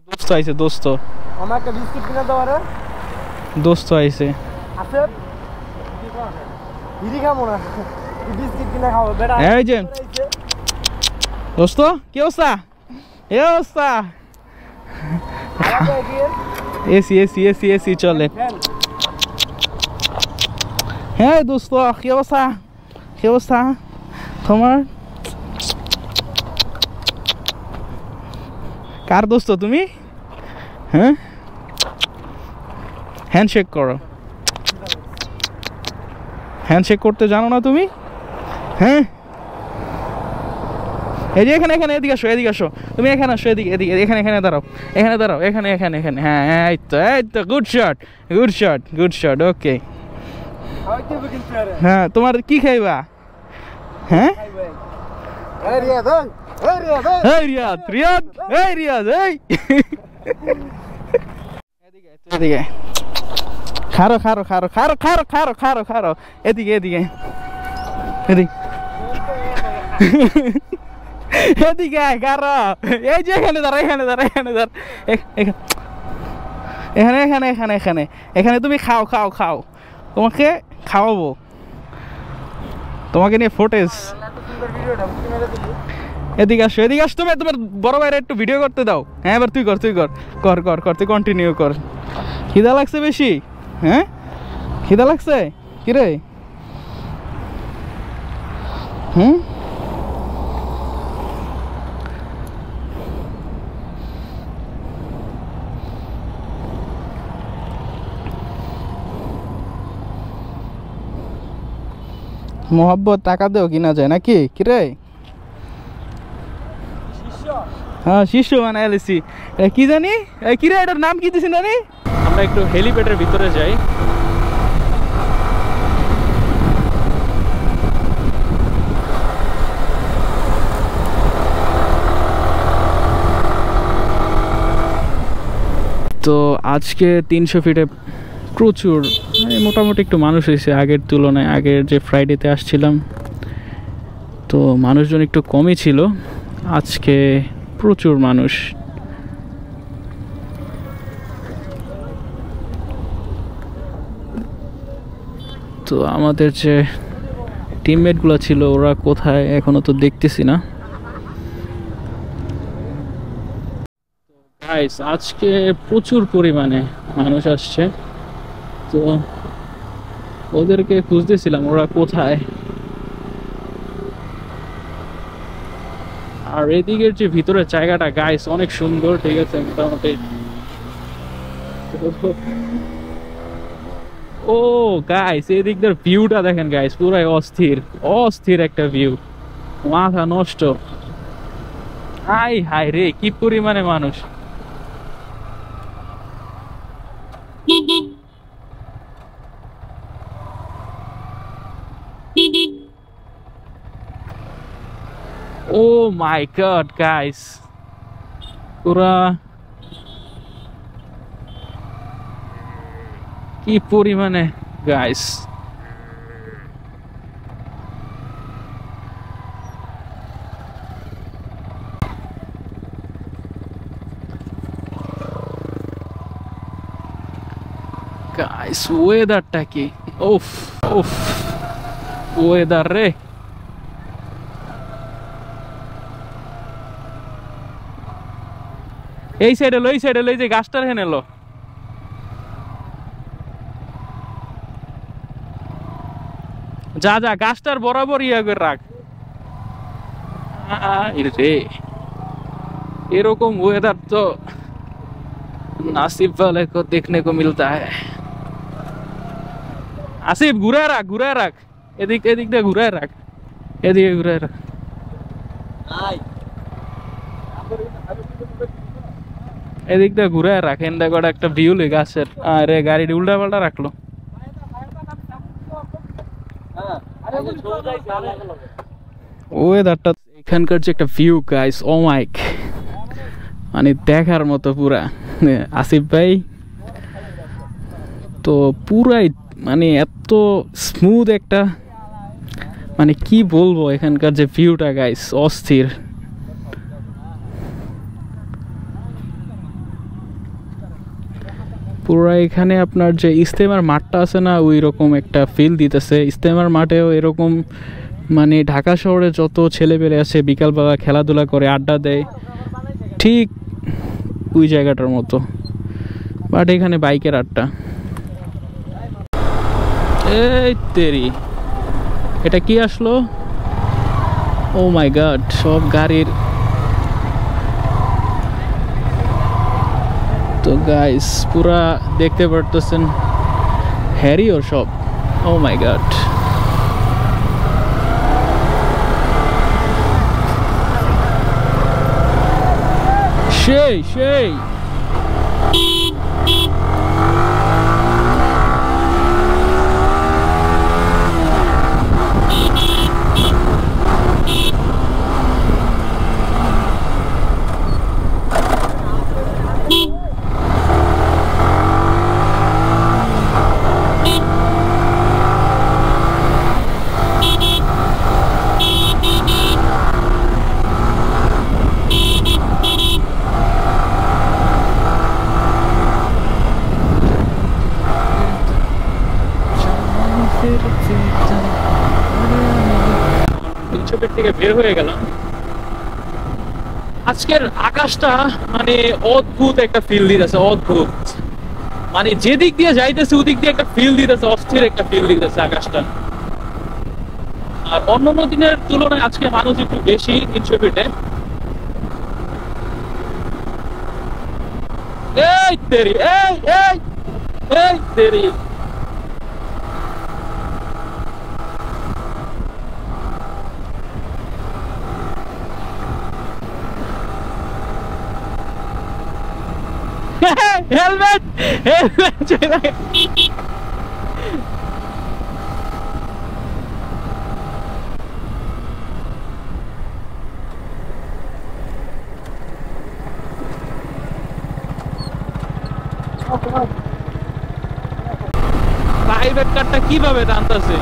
দোস্ত আইছে দোস্ত আমার একটা বিস্কিট কিনে দাও আরে দোস্ত আইছে আছে বিড়ি খাবো না বিস্কিট কিনে খাবো বেটা এই যে দোস্ত কি অবস্থা এ অবস্থা এসি এসি এসি এসি চলে হ্যাঁ দোস্ত কি অবস্থা তোমার কার দোস্ত তুমি হ্যাঁ হ্যান্ডশেক করো হ্যান্ডশেক করতে জানো না তুমি হ্যাঁ এই যে এখানে এদিকে আসো তুমি এখানে আসো এদিকে এখানে দাঁড়াও এখানে হ্যাঁ এই তো গুড শট ওকে হ্যাঁ তোমার কি খাইবা হ্যাঁ রিয়াদ এদিকে খারো এদিকে খারো এই যে এখানে দাঁড়া এখানে তুমি খাও তোমাকে খাওয়াবো তোমাকে নিয়ে ফুটেজ এদিকে আসো তুমি তোমার বড় ভাইরা একটু ভিডিও করতে দাও হ্যাঁ এবার তুই কর তুই কন্টিনিউ কর খিদা লাগছে বেশি হ্যাঁ খিদা লাগছে কিরে মোহাব্বত টাকা দেও কিনা যায় নাকি কিরে হ্যাঁ শিষ্য মানে এলসি কি জানি কিরে এটার নাম কি দিছি জানি আমরা একটু হেলিপ্যাডের ভিতরে যাই তো আজকে 300 ফিটে প্রচুর মোটামুটি একটু মানুষ হয়েছে আগের তুলনায় আগের যে ফ্রাইডেতে আসছিলাম তো মানুষজন একটু কমই ছিল আজকে প্রচুর মানুষ তো আমাদের যে টিমমেটগুলো ছিল ওরা কোথায় এখনো তো দেখতেছি না গাইস আজকে প্রচুর পরিমাণে মানুষ আসছে তো ওদেরকে খুঁজতেছিলাম ওরা কোথায় আর এদিকের যে ভিতরের জায়গাটা গাইস অনেক সুন্দর ঠিক আছে মোটামুটি ও গাইস এদিকটার ভিউটা দেখেন গাইস পুরাই অস্থির একটা ভিউ মাথা নষ্ট হাই রে কি পরিমাণে মানুষ Oh my god guys পুরা কি পরিমাণে গাইস ওয়েদারটা কি ওফ ওয়েদার রে এই সাইডে লো এই যে গাছটার হেনে লো যা গাছটার বরাবর ইয়া করে রাখ রে এরকম ওয়েদার তো नासिब वाले को देखने को मिलता है आसिफ घुरा रख एदिक दे घुरा रख एदिके घुरा रख एदिक दे घुरा रख एंदा कोड़ा একটা ভিউ ले গাছের আরে গাড়ি উল্টা পাল্টা রাখলো ওয়েদারটা এখানকার যে একটা ভিউ গাইস ও মাইক মানে দেখার মতো পুরা আসিফ ভাই তো পুরাই মানে এত স্মুথ একটা মানে কি বলবো এখানকার যে ভিউটা গাইস অস্থির পুরো এখানে আপনার যে ইজতেমার মাঠটা আছে না, ওই রকম একটা ফিল দিতেছে। ইজতেমার মাঠেও এরকম মানে ঢাকা শহরে যত ছেলেপেলে আছে বিকালবেলা খেলাধুলা করে আড্ডা দেয়, ঠিক ওই জায়গাটার মতো, বাট এখানে বাইকের আড্ডা। এই তেরি, এটা কি আসলো? ও মাই গড, সব গাড়ির। তো গাইস পুরা দেখতে পারতেছেন হ্যারি ও সব। ও মাই গড, সেই সেই থেকে বের হয়ে গেলাম। আজকের আকাশটা মানে অদ্ভুত একটা ফিল দিতেছে, অদ্ভুত, মানে যেদিক দিয়ে যাইতেছে ওদিক দিয়ে একটা ফিল দিতেছে, অস্থির একটা ফিল দিতেছে আকাশটা। আর অন্যান্য দিনের তুলনায় আজকে মানুষ একটু বেশি 300 ফিটে। এই তেরি, এই এই এই তেরি, হেলমেট হেলমেট প্রাইভেট কারটা কিভাবে টানতেছে।